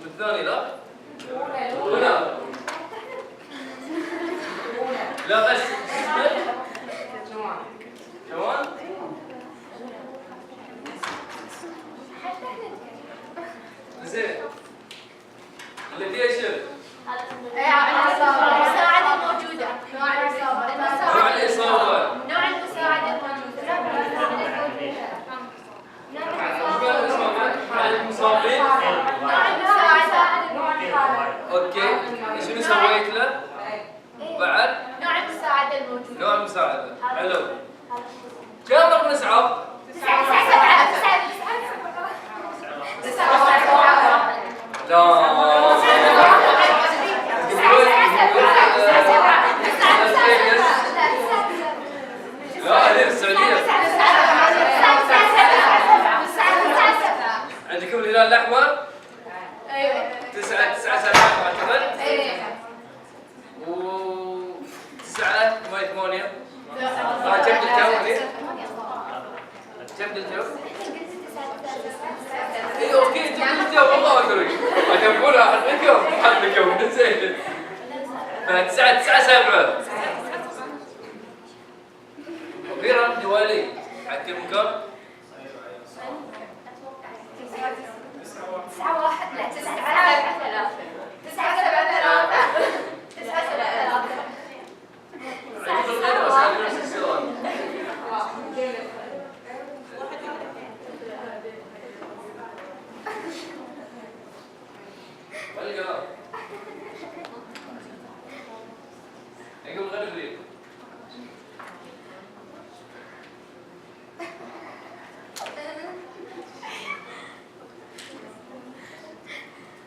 الثاني لا؟ هنا لا بس اسمه جوان زين اللي فيها شنو؟ المساعدة الموجودة. نوع الإصابة. نوع المساعدة الموجودة. المصابين. نوع المساعدة. اوكي شنو سويت له؟ بعد نوع المساعدة الموجودة. نوع المساعدة. حلو. كم رقم نسعى؟ 9 7 لا هذه السعودية. عندكم الهلال الأحمر؟ ايوه 9 7 أعتقد. و9 8 كم الجو؟ كم الجو؟ اي اوكي انت قلت والله ادري اكملها حقكم زين. 9 7 اخيرا دوالي تعجبكم. 9 1 لا 9 7 3 9 7 3 9 7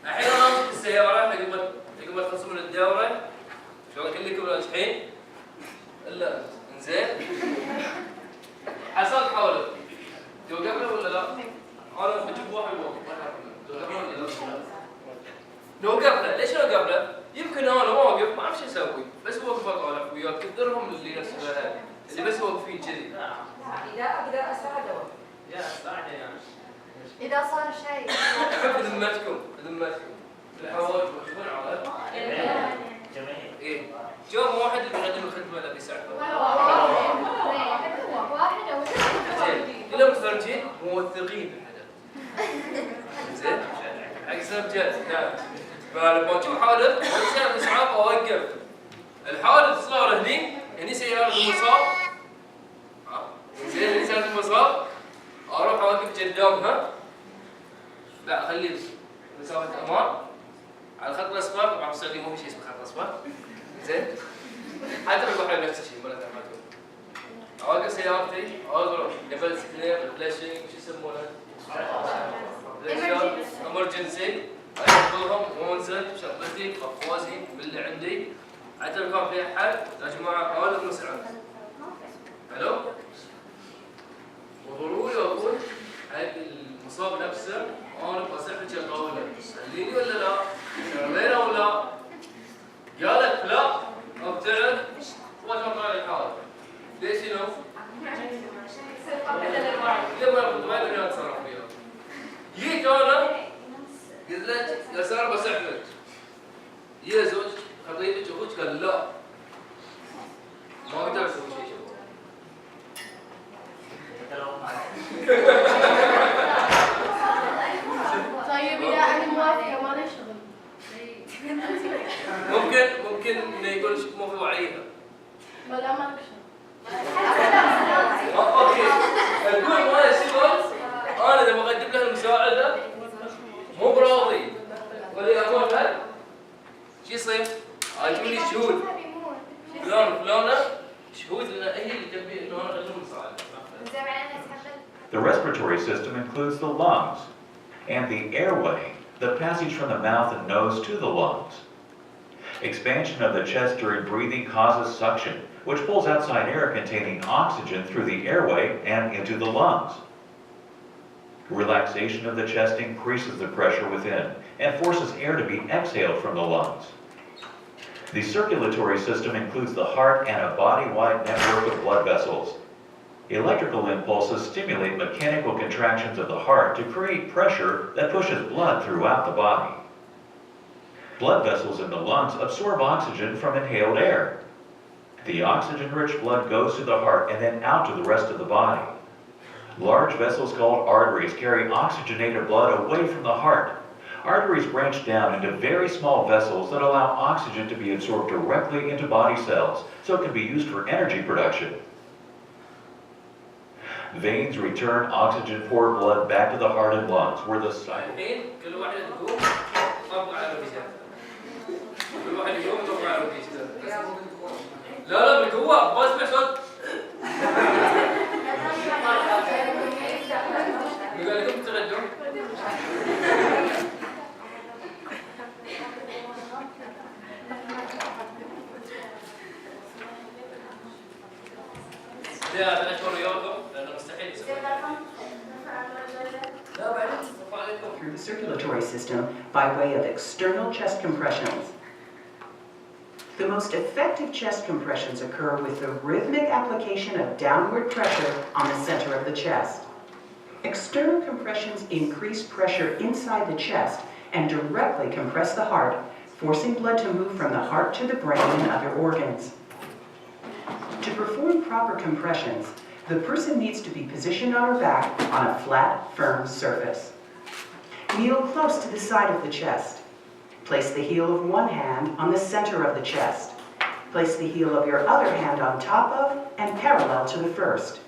الحين انا امسك السياره قبل تخلصون من الدوره شلون كلكم ناجحين الا انزين حصلت حولك جو قبله ولا لا؟ انا بجيب واحد لو قبله ليش لو قبله؟ يمكن انا واقف ما اعرف شو اسوي بس واقف اطالع وياك كثرهم اللي نفسها اللي بس واقفين كذي. اذا اقدر اساعده يا اساعده يعني إذا صار شيء احب ذمتكم الحوادث وشلون عاد؟ جميل. ايه جاء واحد اللي بيقدم الخدمه اللي بيساعدكم. واحد أو زين كلهم متفرجين موثقين بالحدث. زين اقسم جد نعم. فلما اشوف حادث وانسان اسعاف اوقف الحادث صار هني سياره المصاب. زين هني سياره المصاب اروح اوقف قدامها لا اخلي مسافه امان على الخط الاصفر. طبعا في السعوديه مو في شيء اسمه خط اصفر. زين حتى بالبحرين نفس الشيء ولا تعملون. اوقف سيارتي اضرب ليفل سكنير فلاشينج شو يسمونه؟ امرجنسي اخذهم وانزل بشغلتي بقواسي باللي عندي حتى لو كان فيها حد يا جماعه حاولوا مسرعه. حلو؟ وضروري اقول حق المصاب نفسه انا بصيحك القوله خليني ولا لا؟ شغلينه ولا؟ قالت لا ابتعد وجه طالع الحال. ليش شنو؟ لما كنت ما ادري اتصرف فيها. جيت انا قلت لك يا ساره بساعدك. يا زوج خطيبك اخوك قال لا ما اقدر اسوي شيء. طيب إذا أنا موافقة ما لي شغل. ممكن انه يقول مو في وعيها. ولا ما لك شغل. اوكي تقول ما لي شغل انا اذا بقدم له المساعده مو براضي ولا اقول له شو يصير؟ اجيب لي شهود فلانه شهود ان هي اللي تبي انه انا اقدم المساعده. The respiratory system includes the lungs and the airway, the passage from the mouth and nose to the lungs. Expansion of the chest during breathing causes suction, which pulls outside air containing oxygen through the airway and into the lungs. Relaxation of the chest increases the pressure within and forces air to be exhaled from the lungs. The circulatory system includes the heart and a body-wide network of blood vessels. Electrical impulses stimulate mechanical contractions of the heart to create pressure that pushes blood throughout the body. Blood vessels in the lungs absorb oxygen from inhaled air. The oxygen-rich blood goes to the heart and then out to the rest of the body. Large vessels called arteries carry oxygenated blood away from the heart. Arteries branch down into very small vessels that allow oxygen to be absorbed directly into body cells, so it can be used for energy production. Veins return oxygen-poor blood back to the heart and lungs, where the الحين كل واحد يقوم طبق على روبيشات. كل واحد يقوم طبق على روبيشات. لا بالقوة بس بصوت. قال لكم تغدون. ده أنا أشكر ياقوت لأنه مستحيل يسوي. Through the circulatory system by way of external chest compressions. The most effective chest compressions occur with the rhythmic application of downward pressure on the center of the chest. External compressions increase pressure inside the chest and directly compress the heart, forcing blood to move from the heart to the brain and other organs. To perform proper compressions, the person needs to be positioned on her back on a flat, firm surface. Kneel close to the side of the chest. Place the heel of one hand on the center of the chest. Place the heel of your other hand on top of and parallel to the first.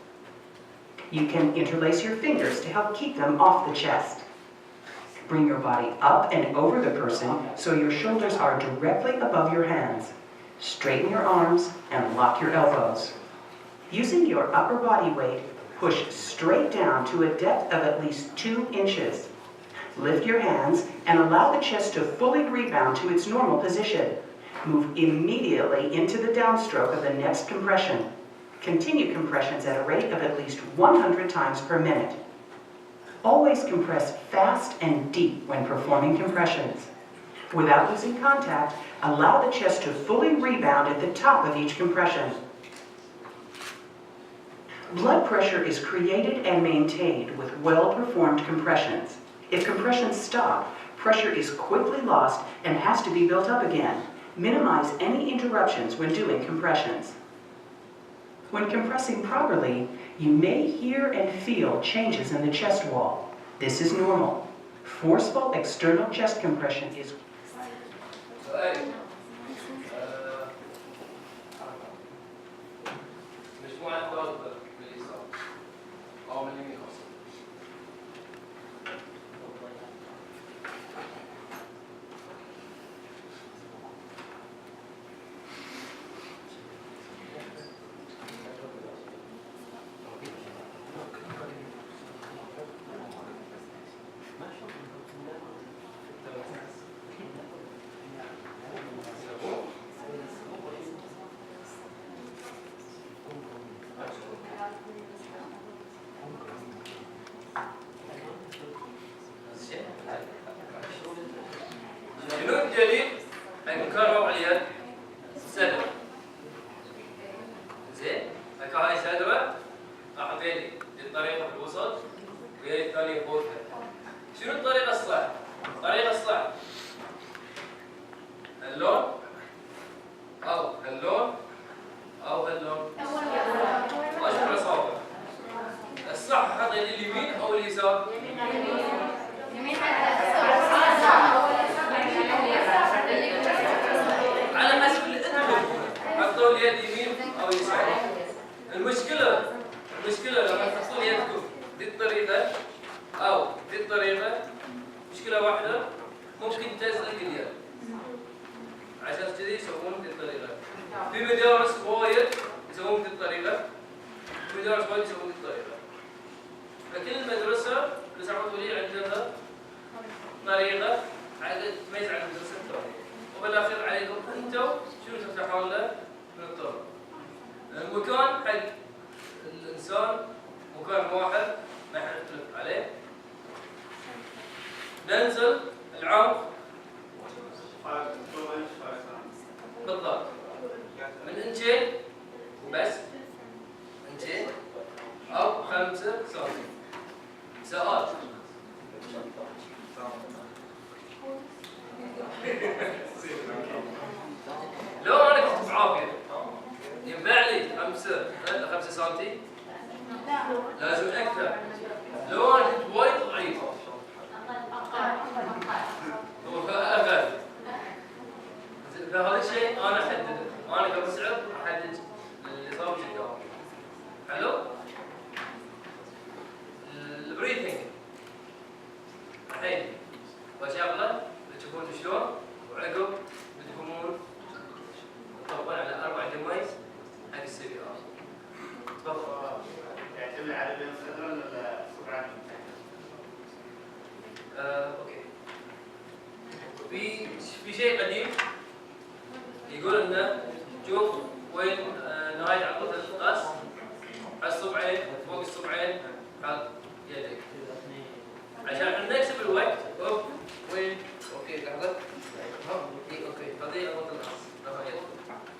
You can interlace your fingers to help keep them off the chest. Bring your body up and over the person so your shoulders are directly above your hands. Straighten your arms and lock your elbows. Using your upper body weight, push straight down to a depth of at least 2 inches. Lift your hands and allow the chest to fully rebound to its normal position. Move immediately into the downstroke of the next compression. Continue compressions at a rate of at least 100 times per minute. Always compress fast and deep when performing compressions. Without losing contact, allow the chest to fully rebound at the top of each compression. Blood pressure is created and maintained with well-performed compressions. If compressions stop, pressure is quickly lost and has to be built up again. Minimize any interruptions when doing compressions. When compressing properly, you may hear and feel changes in the chest wall. This is normal. Forceful external chest compression is المشكلة لما تحصل يدكم دي الطريقة أو دي الطريقة مشكلة واحدة ممكن تزلق اليد عشان كذي يسوون دي الطريقة. في مدارس وايد يسوون دي الطريقة، في مدارس وايد يسوون دي الطريقة. فكل مدرسة لسعود ولي عندها طريقة عاد تميز عن المدرسة الثانية، وبالآخر عليكم أنتم شنو تفتحون له من الطرق. المكان حق الإنسان مكان واحد ما حنختلف عليه. ننزل العمق بالضبط من انتين وبس، انتين في شيء قديم يقول لنا شوف وين نهاية عضلة الراس، على الصبعين، فوق الصبعين، حط يدك. عشان نكسب الوقت، وين؟ اوكي لحظة. اوكي هذه عضلة الراس، نهاية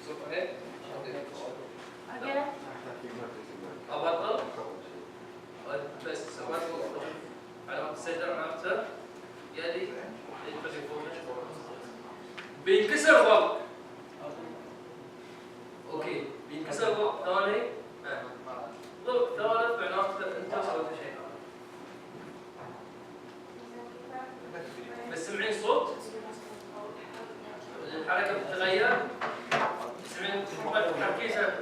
الصبعين، اوكي. أبطل بس أبطل على السيدر عرفتها يدي بينكسر فوق. اوكي بينكسر فوق ثاني ضرب ثالث معناته انت سويت شيء. بس سمعين صوت الحركه بتتغير، سمعين تركيزها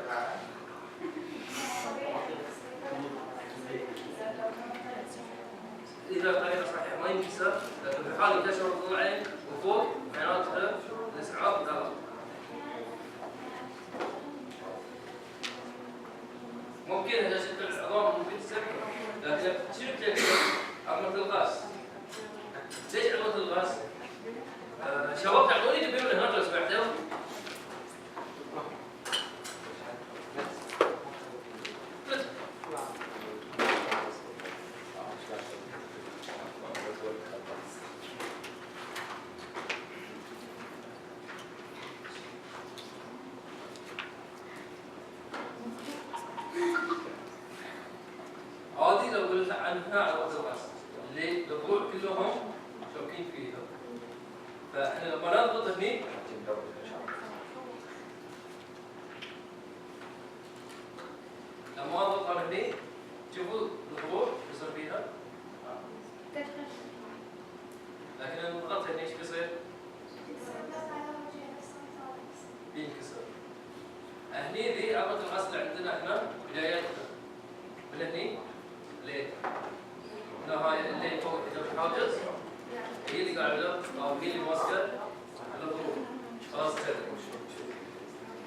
إذا الطريقة صحيحة ما ينكسر، لكن في حال انكسر الضلعين وفوق معناتها الإسعاف غلط. ممكن إذا شلت العظام ممكن تسكر، لكن شلت عظمة الغاز. ليش عظمة الغاز؟ شباب تعطوني تبين من هنا لو سمحتوا. هذه لو قلت عنها عضلة الراس اللي الضلوع كلهم شوكين فيها. فاحنا لما نضغط هني لما اضغط على هني شوفوا الضلوع يصير فيها، لكن لما نضغط هني ايش بيصير؟ بينكسر. هني ذي عضلة الراس اللي عندنا احنا بدايتها من هني ليه؟ نهاية اللي فوق الحاجز هي اللي قاعدة أو هي اللي ماسكة الضروب. خلاص كذا.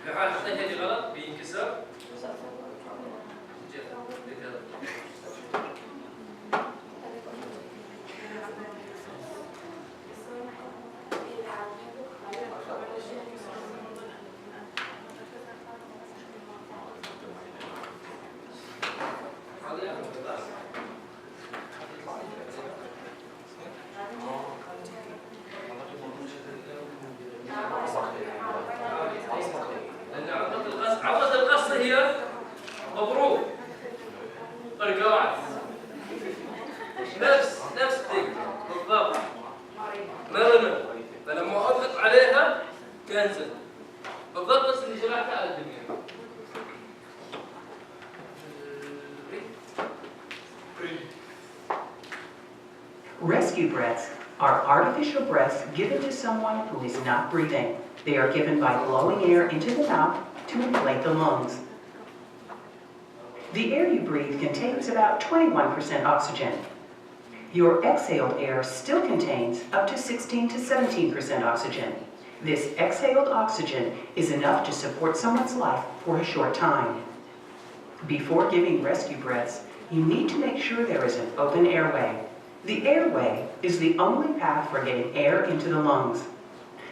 في حال حطيت هذه غلط بينكسر. عضلة القص هي مبروك القواعد نفس ديك بالضبط مرنة، فلما اضغط عليها تنزل بالضبط نفس اللي شرحتها على الدنيا. Rescue breaths are artificial breaths given to someone who is not breathing. They are given by blowing air into the mouth to inflate the lungs. The air you breathe contains about 21% oxygen. Your exhaled air still contains up to 16 to 17% oxygen. This exhaled oxygen is enough to support someone's life for a short time. Before giving rescue breaths, you need to make sure there is an open airway. The airway is the only path for getting air into the lungs.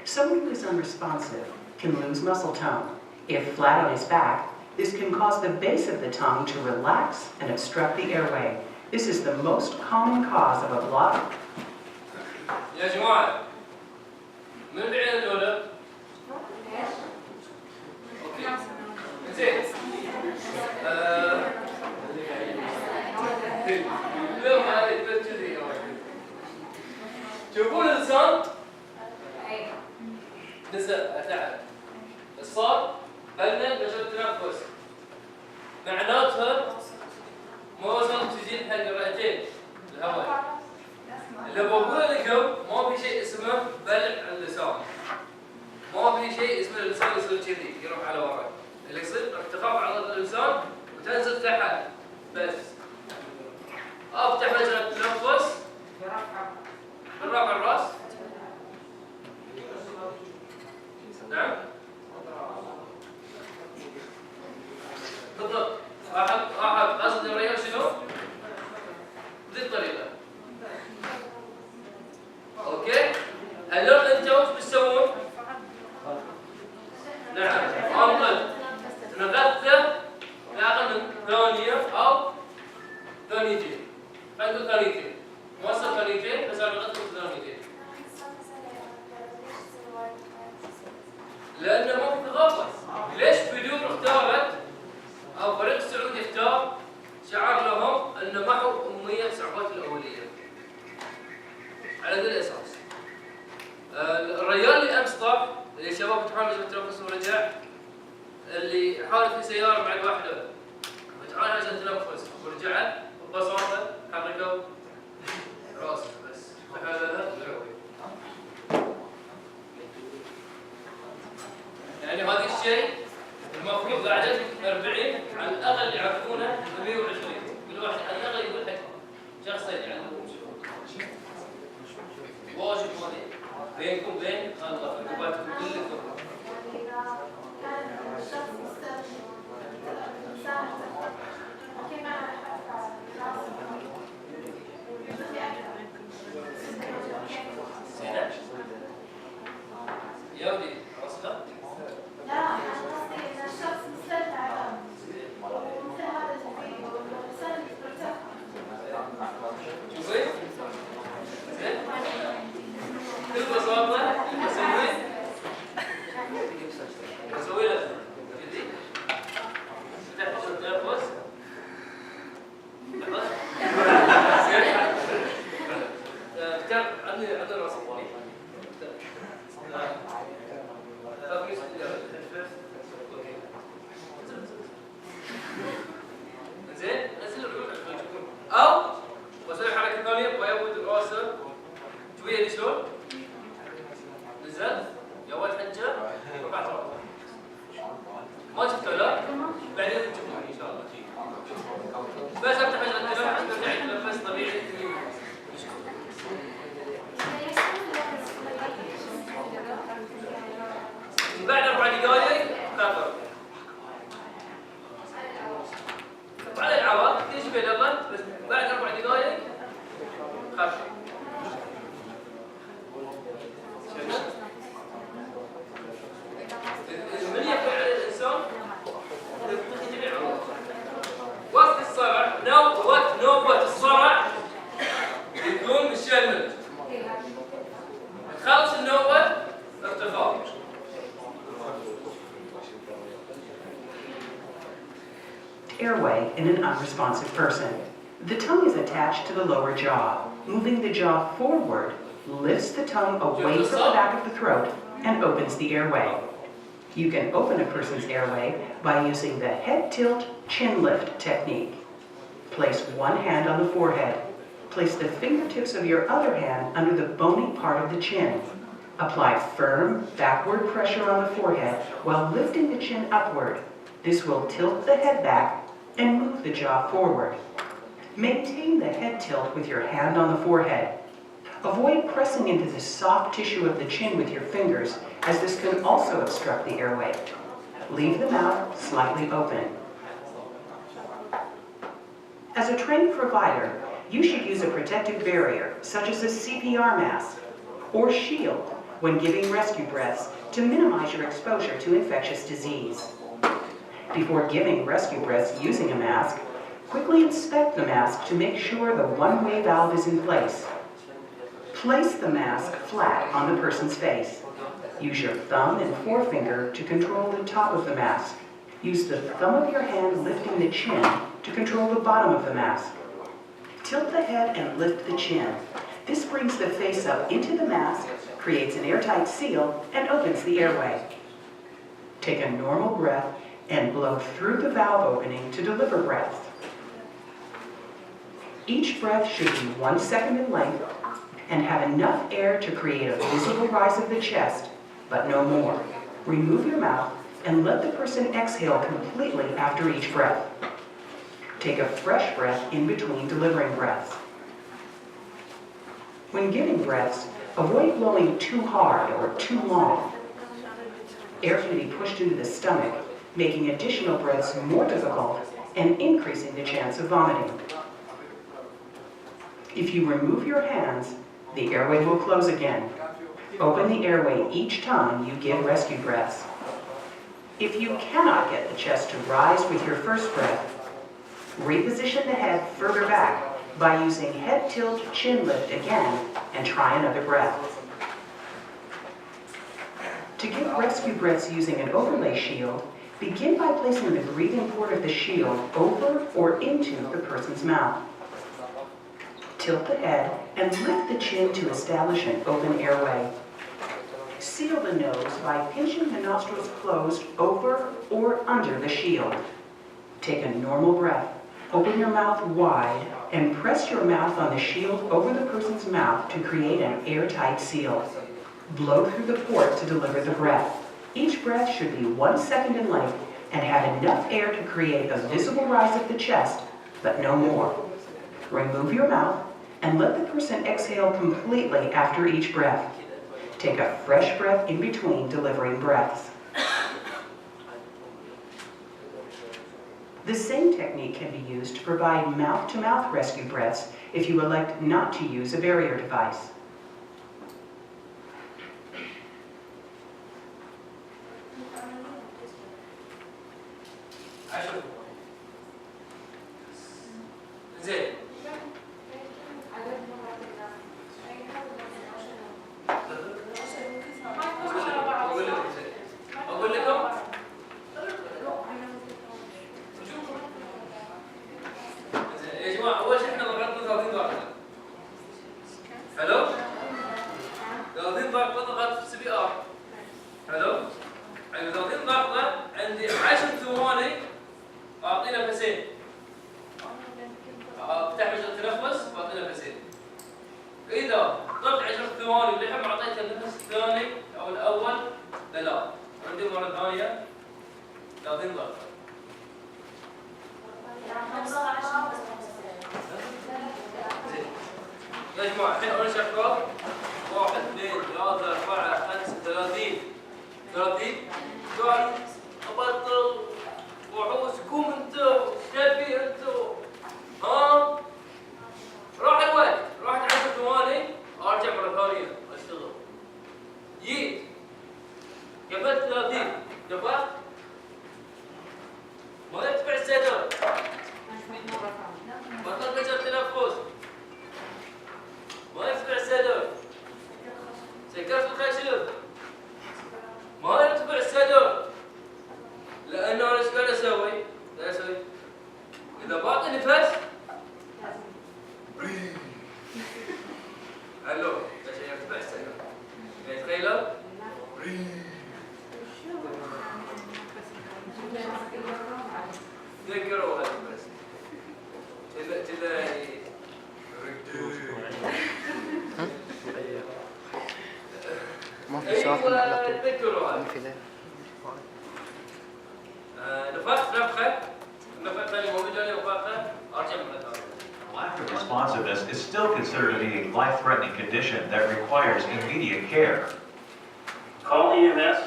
Someone who is unresponsive can lose muscle tone. If flat on his back, this can cause the base of the tongue to relax and obstruct the airway. This is the most common cause of a block. يا جماعة من بعين دولة؟ اوكي زين اليوم هذه بتجي شوفون الانسان نزل تعب الصار بلنا مجرد تنفس معناتها ما وصلت تزيد حق الرئتين الهواء. اللي بقول لكم ما في شيء اسمه بلع اللسان، ما في شيء اسمه اللسان يصير كذي يروح على ورا. اللي يصير ارتخاء عضلة اللسان وتنزل تحت بس. افتح مجرى التنفس بالرفع الراس. نعم بالضبط. احد قصد الريال شنو؟ بهذه الطريقه. اوكي؟ هاللون انت انتوا وش بتسوون؟ نعم انقذ تنغثه لا اقل من ثانيه او ثانيتين. خلينا نقول ثانيتين. وصل ثانيتين بس انا نغثه ثانيتين. لانه مو تغطس. ليش بدون اختارت او فريق السعودي اختار شعار لهم انه محو اميه الصعوبات الاوليه. على ذا الاساس. الرجال اللي امس طاف اللي شباب امتحان لازم يتنفس ورجع اللي حاولت في سياره مع الواحده امتحان عشان تنفس ورجعت ببساطه حركوا راسه بس فهذا يعني هذا الشيء المفروض قاعدتهم 40 على الاقل يعرفونه 120 كل واحد على الاقل يقول حق شخصين يعني واجب هذه بينكم وبين الله عقوباتكم كلكم. يا ودي وصلت؟ لا أنا قصدي إن الشخص مستمتع ومثل هذا الفيديو والإنسان مرتاح. شوفي؟ زين؟ بكل بساطة أسوي له كذي تحت التنفس زين؟ عندي راسي زين نزل العود او واسوي حركه ثانيه ويود راسه شويه لي شلون نزلت يا ولد حجه رفعت راسه ما شفته لا بعدين تشوفوني ان شاء الله بس افتح التنفس برجع اتنفس طبيعي بعد 4 دقائق خفر على العوض تشبه يلا بس بعد 4 دقائق خفر من يفعل على الانسان تختفي جميع عروض وقت الصرع وقت نوبة الصرع يكون مشلل تخلص النوبة ارتفاع. Airway in an unresponsive person. The tongue is attached to the lower jaw. Moving the jaw forward lifts the tongue away from the back of the throat and opens the airway. You can open a person's airway by using the head tilt chin lift technique. Place one hand on the forehead. Place the fingertips of your other hand under the bony part of the chin. Apply firm backward pressure on the forehead while lifting the chin upward. This will tilt the head back and move the jaw forward. Maintain the head tilt with your hand on the forehead. Avoid pressing into the soft tissue of the chin with your fingers, as this can also obstruct the airway. Leave the mouth slightly open. As a trained provider, you should use a protective barrier, such as a CPR mask or shield, when giving rescue breaths to minimize your exposure to infectious disease. Before giving rescue breaths using a mask, quickly inspect the mask to make sure the one-way valve is in place. Place the mask flat on the person's face. Use your thumb and forefinger to control the top of the mask. Use the thumb of your hand lifting the chin to control the bottom of the mask. Tilt the head and lift the chin. This brings the face up into the mask, creates an airtight seal, and opens the airway. Take a normal breath and blow through the valve opening to deliver breath. Each breath should be 1 second in length and have enough air to create a visible rise of the chest, but no more. Remove your mouth and let the person exhale completely after each breath. Take a fresh breath in between delivering breaths. When giving breaths, avoid blowing too hard or too long. Air can be pushed into the stomach, making additional breaths more difficult and increasing the chance of vomiting. If you remove your hands, the airway will close again. Open the airway each time you give rescue breaths. If you cannot get the chest to rise with your first breath, reposition the head further back by using head tilt chin lift again and try another breath. To give rescue breaths using an overlay shield, begin by placing the breathing port of the shield over or into the person's mouth. Tilt the head and lift the chin to establish an open airway. Seal the nose by pinching the nostrils closed over or under the shield. Take a normal breath. Open your mouth wide and press your mouth on the shield over the person's mouth to create an airtight seal. Blow through the port to deliver the breath. Each breath should be 1 second in length and have enough air to create a visible rise of the chest, but no more. Remove your mouth and let the person exhale completely after each breath. Take a fresh breath in between delivering breaths. The same technique can be used to provide mouth-to-mouth rescue breaths if you elect not to use a barrier device. زين اقول لكم يا جماعه اول شيء احنا ضغطنا 30 ضغطه حلو 30 ضغطه ضغط في سي ار حلو عند 30 ضغطه عندي 10 ثواني اعطي نفسين افتح مجرى التنفس واعطي نفسين اذا ضغط 10 ثواني ولحد ما اعطيته النفس الثاني او الاول لا عندي مره ثانيه 30 ضغطه يا جماعه الحين انا شغال 1 2 3 4 5 30 قال ابطل وعوزكم انتم ايش تبي انتم ها راح الوقت راحت 10 ثواني ارجع مره ثانيه اشتغل جيت قبلت 30 قبلت ما يتبع الصدر بطلت مجرى التنفس ما يتبع الصدر سكرت الخشب ما يتبع الصدر لانه انا ايش قاعد اسوي؟ قاعد اسوي اذا بعطي نفس الو عشان يتبع الصدر تخيلوا تذكروا هذا بس كذا ما في ساخن على طول تذكروا هذا نفخت نفخة ثانية موجودة نفخة أرجع مرة ثانية. Lack of responsiveness is still considered to be a life-threatening condition that requires immediate care. Call EMS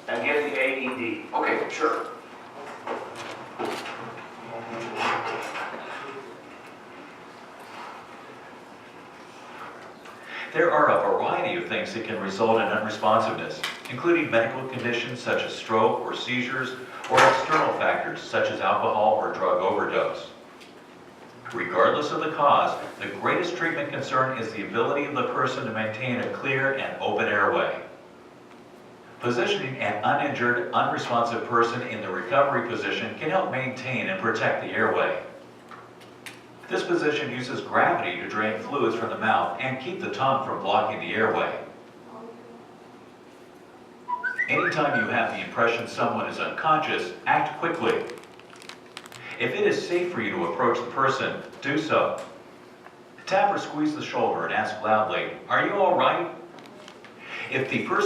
and get the AED. Okay, sure. There are a variety of things that can result in unresponsiveness, including medical conditions such as stroke or seizures, or external factors such as alcohol or drug overdose. Regardless of the cause, the greatest treatment concern is the ability of the person to maintain a clear and open airway. Positioning an uninjured, unresponsive person in the recovery position can help maintain and protect the airway. This position uses gravity to drain fluids from the mouth and keep the tongue from blocking the airway. Anytime you have the impression someone is unconscious, act quickly. If it is safe for you to approach the person, do so. Tap or squeeze the shoulder and ask loudly, "Are you all right?" If the person